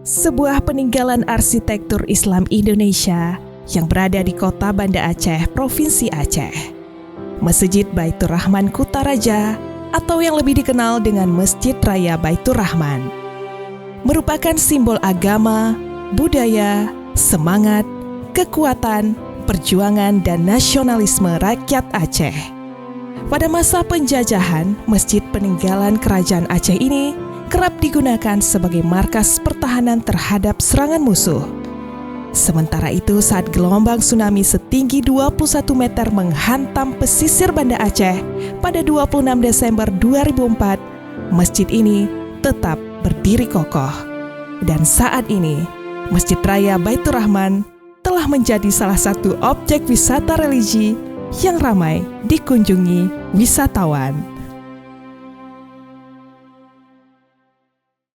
sebuah peninggalan arsitektur Islam Indonesia yang berada di kota Banda Aceh, Provinsi Aceh. Masjid Baitur Rahman Kutaraja atau yang lebih dikenal dengan Masjid Raya Baitur Rahman merupakan simbol agama, budaya, semangat, kekuatan, perjuangan, dan nasionalisme rakyat Aceh. Pada masa penjajahan, masjid peninggalan Kerajaan Aceh ini kerap digunakan sebagai markas pertahanan terhadap serangan musuh. Sementara itu, saat gelombang tsunami setinggi 21 meter menghantam pesisir Banda Aceh pada 26 Desember 2004, masjid ini tetap berdiri kokoh. Dan saat ini, Masjid Raya Baitur Rahman telah menjadi salah satu objek wisata religi yang ramai dikunjungi wisatawan.